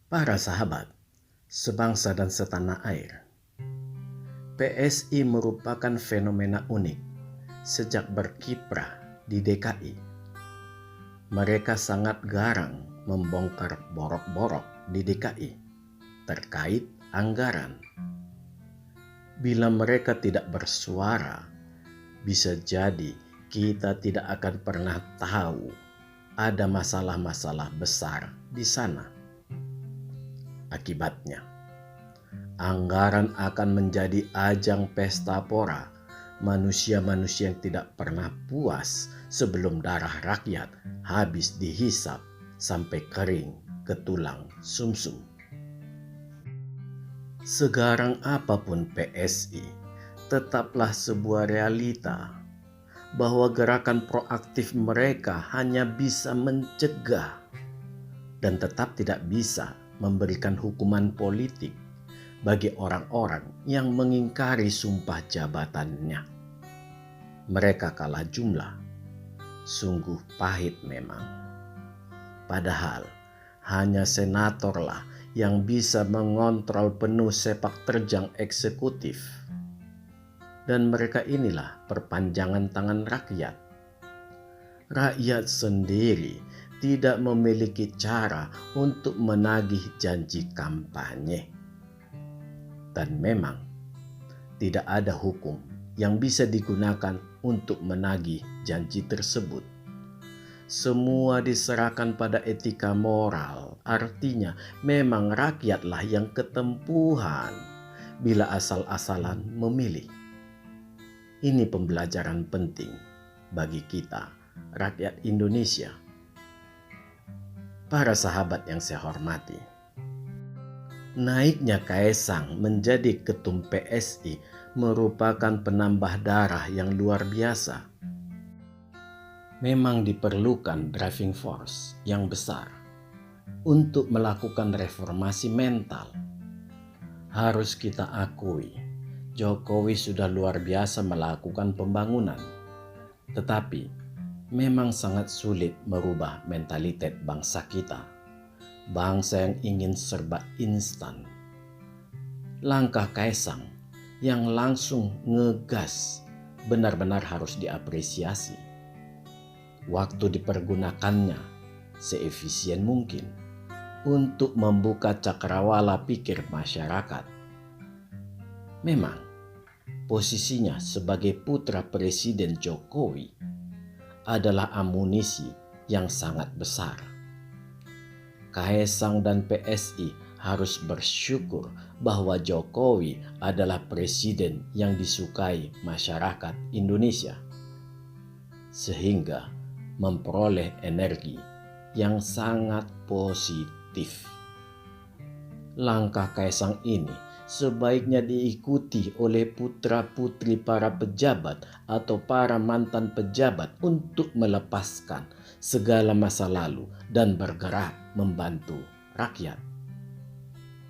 Para sahabat, sebangsa dan setanah air, PSI merupakan fenomena unik sejak berkiprah di DKI. Mereka sangat garang membongkar borok-borok di DKI terkait anggaran. Bila mereka tidak bersuara, bisa jadi kita tidak akan pernah tahu ada masalah-masalah besar di sana. Akibatnya, anggaran akan menjadi ajang pesta pora manusia-manusia yang tidak pernah puas sebelum darah rakyat habis dihisap sampai kering ke tulang sumsum. Segarang apapun PSI, tetaplah sebuah realita bahwa gerakan proaktif mereka hanya bisa mencegah dan tetap tidak bisa memberikan hukuman politik bagi orang-orang yang mengingkari sumpah jabatannya. Mereka kalah jumlah, sungguh pahit memang. Padahal hanya senatorlah yang bisa mengontrol penuh sepak terjang eksekutif. Dan mereka inilah perpanjangan tangan rakyat. Rakyat sendiri tidak memiliki cara untuk menagih janji kampanye. Dan memang tidak ada hukum yang bisa digunakan untuk menagih janji tersebut. Semua diserahkan pada etika moral, artinya memang rakyatlah yang ketempuhan bila asal-asalan memilih. Ini pembelajaran penting bagi kita, rakyat Indonesia. Para sahabat yang saya hormati, naiknya Kaesang menjadi ketum PSI merupakan penambah darah yang luar biasa. Memang diperlukan driving force yang besar untuk melakukan reformasi mental. Harus kita akui, Jokowi sudah luar biasa melakukan pembangunan. Tetapi memang sangat sulit merubah mentalitas bangsa kita. Bangsa yang ingin serba instan. Langkah Kaesang yang langsung ngegas benar-benar harus diapresiasi. Waktu dipergunakannya seefisien mungkin untuk membuka cakrawala pikir masyarakat. Memang posisinya sebagai putra Presiden Jokowi adalah amunisi yang sangat besar. Kaesang dan PSI harus bersyukur bahwa Jokowi adalah presiden yang disukai masyarakat Indonesia, sehingga memperoleh energi yang sangat positif. Langkah Kaesang ini sebaiknya diikuti oleh putra-putri para pejabat atau para mantan pejabat untuk melepaskan segala masa lalu dan bergerak membantu rakyat.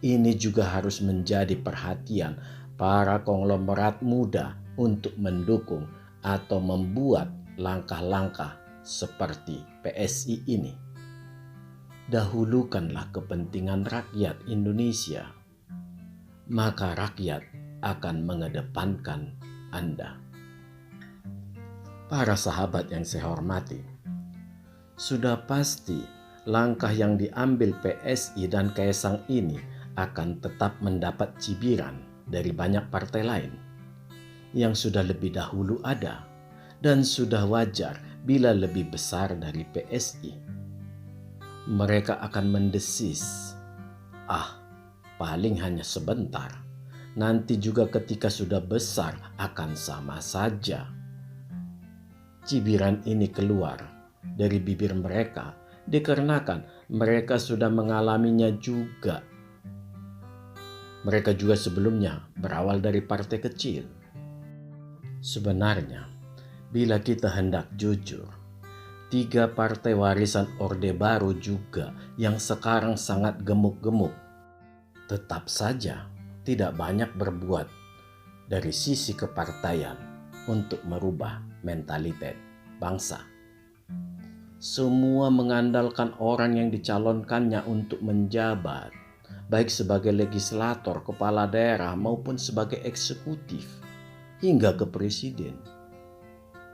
Ini juga harus menjadi perhatian para konglomerat muda untuk mendukung atau membuat langkah-langkah seperti PSI ini. Dahulukanlah kepentingan rakyat Indonesia, maka rakyat akan mengedepankan Anda. Para sahabat yang saya hormati, sudah pasti langkah yang diambil PSI dan Kaesang ini akan tetap mendapat cibiran dari banyak partai lain yang sudah lebih dahulu ada dan sudah wajar bila lebih besar dari PSI. Mereka akan mendesis, paling hanya sebentar. Nanti juga ketika sudah besar akan sama saja. Cibiran ini keluar dari bibir mereka dikarenakan mereka sudah mengalaminya juga. Mereka juga sebelumnya berawal dari partai kecil. Sebenarnya, bila kita hendak jujur, 3 partai warisan Orde Baru juga yang sekarang sangat gemuk-gemuk tetap saja tidak banyak berbuat dari sisi kepartaian untuk merubah mentalitas bangsa. Semua mengandalkan orang yang dicalonkannya untuk menjabat. baik sebagai legislator, kepala daerah, maupun sebagai eksekutif, hingga ke presiden.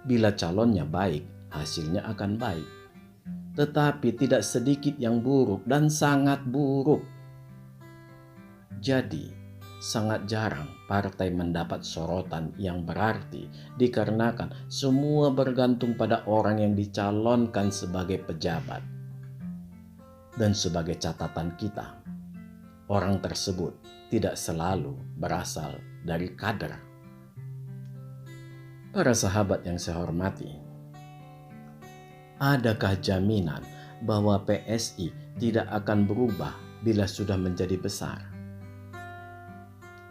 Bila calonnya baik, hasilnya akan baik. Tetapi tidak sedikit yang buruk dan sangat buruk. Jadi, sangat jarang partai mendapat sorotan yang berarti dikarenakan semua bergantung pada orang yang dicalonkan sebagai pejabat. Dan sebagai catatan kita, orang tersebut tidak selalu berasal dari kader. Para sahabat yang saya hormati, adakah jaminan bahwa PSI tidak akan berubah bila sudah menjadi besar?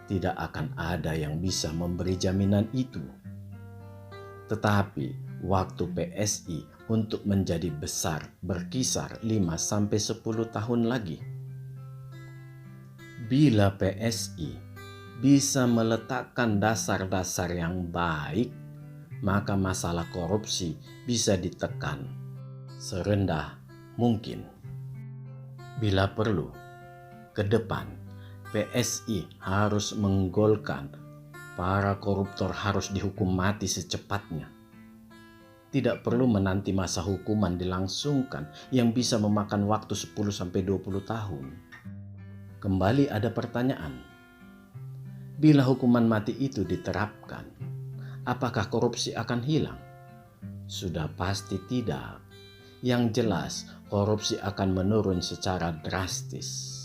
Tidak akan ada yang bisa memberi jaminan itu. Tetapi waktu PSI untuk menjadi besar berkisar 5-10 tahun lagi. Bila PSI bisa meletakkan dasar-dasar yang baik, maka masalah korupsi bisa ditekan serendah mungkin. Bila perlu, ke depan PSI harus menggolkan para koruptor harus dihukum mati secepatnya. Tidak perlu menanti masa hukuman dilangsungkan yang bisa memakan waktu 10-20 tahun. Kembali ada pertanyaan. Bila hukuman mati itu diterapkan, apakah korupsi akan hilang? Sudah pasti tidak. Yang jelas, korupsi akan menurun secara drastis.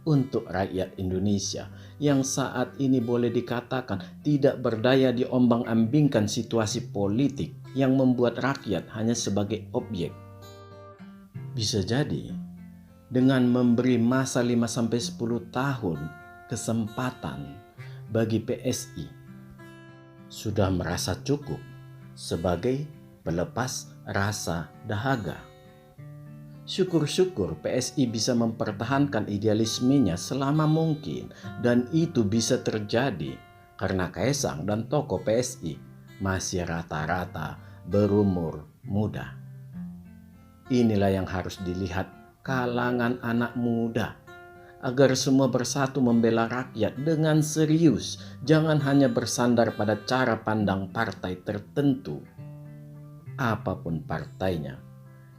Untuk rakyat Indonesia yang saat ini boleh dikatakan tidak berdaya diombang-ambingkan situasi politik yang membuat rakyat hanya sebagai objek. Bisa jadi, dengan memberi masa 5-10 tahun kesempatan bagi PSI, sudah merasa cukup sebagai pelepas rasa dahaga. Syukur-syukur PSI bisa mempertahankan idealismenya selama mungkin, dan itu bisa terjadi karena Kaesang dan tokoh PSI masih rata-rata berumur muda. Inilah yang harus dilihat kalangan anak muda, agar semua bersatu membela rakyat dengan serius, jangan hanya bersandar pada cara pandang partai tertentu. Apapun partainya,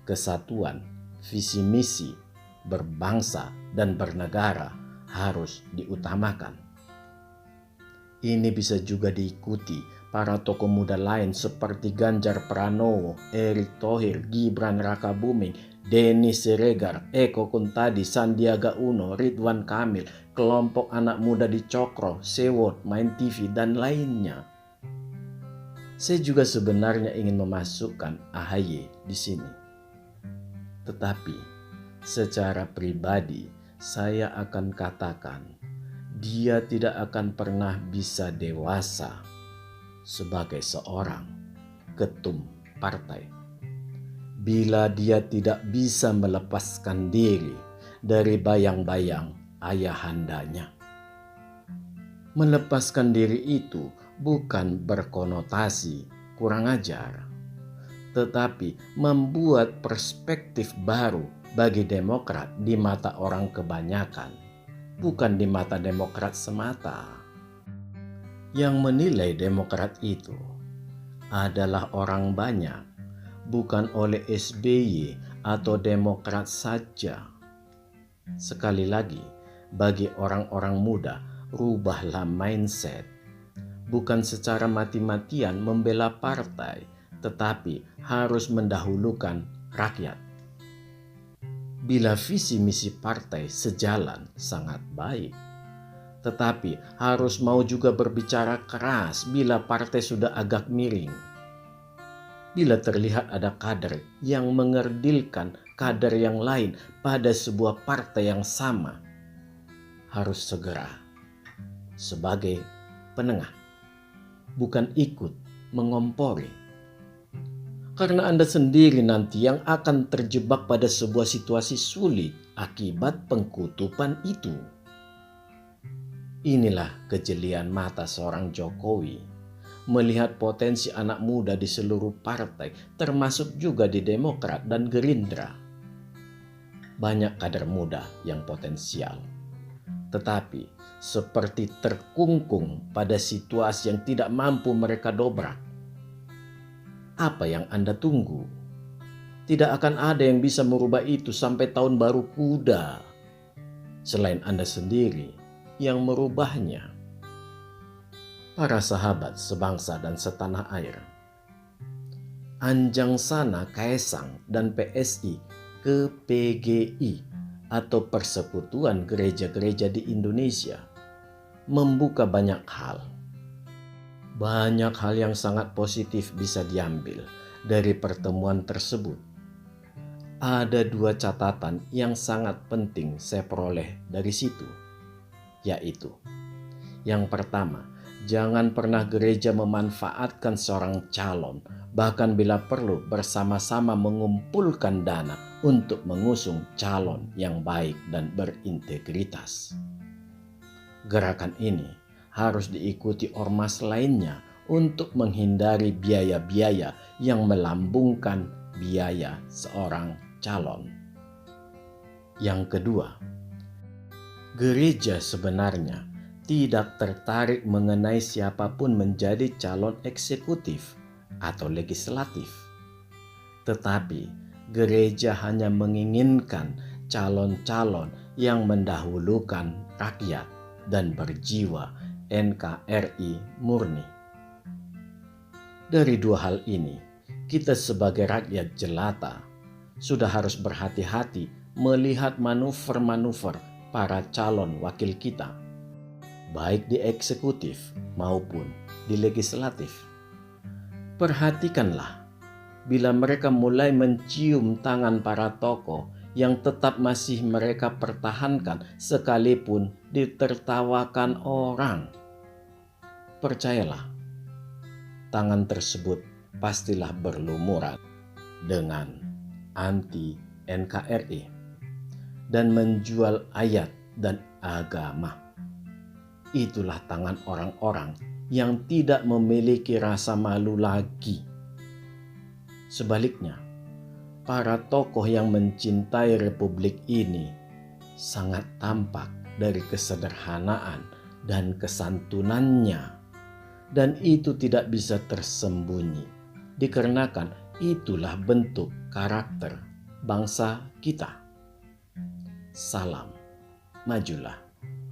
kesatuan, visi misi, berbangsa dan bernegara harus diutamakan. Ini bisa juga diikuti para tokoh muda lain seperti Ganjar Pranowo, Erick Thohir, Gibran Rakabuming, Denny Siregar, Eko Kuntadi, Sandiaga Uno, Ridwan Kamil, kelompok anak muda di Cokro, Sewot, Main TV, dan lainnya. Saya juga sebenarnya ingin memasukkan AHY di sini. Tetapi secara pribadi saya akan katakan dia tidak akan pernah bisa dewasa sebagai seorang ketum partai bila dia tidak bisa melepaskan diri dari bayang-bayang ayahandanya. Melepaskan diri itu bukan berkonotasi kurang ajar, tetapi membuat perspektif baru bagi Demokrat di mata orang kebanyakan, bukan di mata Demokrat semata. Yang menilai Demokrat itu adalah orang banyak, bukan oleh SBY atau Demokrat saja. Sekali lagi, bagi orang-orang muda, rubahlah mindset. Bukan secara mati-matian membela partai, tetapi harus mendahulukan rakyat. Bila visi misi partai sejalan sangat baik, tetapi harus mau juga berbicara keras bila partai sudah agak miring. Bila terlihat ada kader yang mengerdilkan kader yang lain pada sebuah partai yang sama, harus segera sebagai penengah, bukan ikut mengompori. Karena Anda sendiri nanti yang akan terjebak pada sebuah situasi sulit akibat pengkutupan itu. Inilah kejelian mata seorang Jokowi melihat potensi anak muda di seluruh partai, termasuk juga di Demokrat dan Gerindra. banyak kader muda yang potensial. Tetapi seperti terkungkung pada situasi yang tidak mampu mereka dobrak. Apa yang Anda tunggu? Tidak akan ada yang bisa merubah itu sampai tahun baru kuda, selain Anda sendiri yang merubahnya. Para sahabat sebangsa dan setanah air, anjang sana Kaesang dan PSI ke PGI atau Persekutuan Gereja-Gereja di Indonesia membuka banyak hal. Banyak hal yang sangat positif bisa diambil dari pertemuan tersebut. Ada 2 catatan yang sangat penting saya peroleh dari situ, yaitu yang pertama, jangan pernah gereja memanfaatkan seorang calon, bahkan bila perlu bersama-sama mengumpulkan dana untuk mengusung calon yang baik dan berintegritas. Gerakan ini harus diikuti ormas lainnya untuk menghindari biaya-biaya yang melambungkan biaya seorang calon. Yang kedua, gereja sebenarnya tidak tertarik mengenai siapapun menjadi calon eksekutif atau legislatif. Tetapi gereja hanya menginginkan calon-calon yang mendahulukan rakyat dan berjiwa NKRI murni. Dari 2 hal ini, kita sebagai rakyat jelata sudah harus berhati-hati melihat manuver-manuver para calon wakil kita, baik di eksekutif maupun di legislatif. Perhatikanlah bila mereka mulai mencium tangan para tokoh yang tetap masih mereka pertahankan sekalipun ditertawakan orang. Percayalah, tangan tersebut pastilah berlumuran dengan anti NKRI dan menjual ayat dan agama. Itulah tangan orang-orang yang tidak memiliki rasa malu lagi. Sebaliknya, para tokoh yang mencintai republik ini sangat tampak dari kesederhanaan dan kesantunannya, dan itu tidak bisa tersembunyi dikarenakan itulah bentuk karakter bangsa kita. Salam, majulah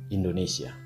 Indonesia.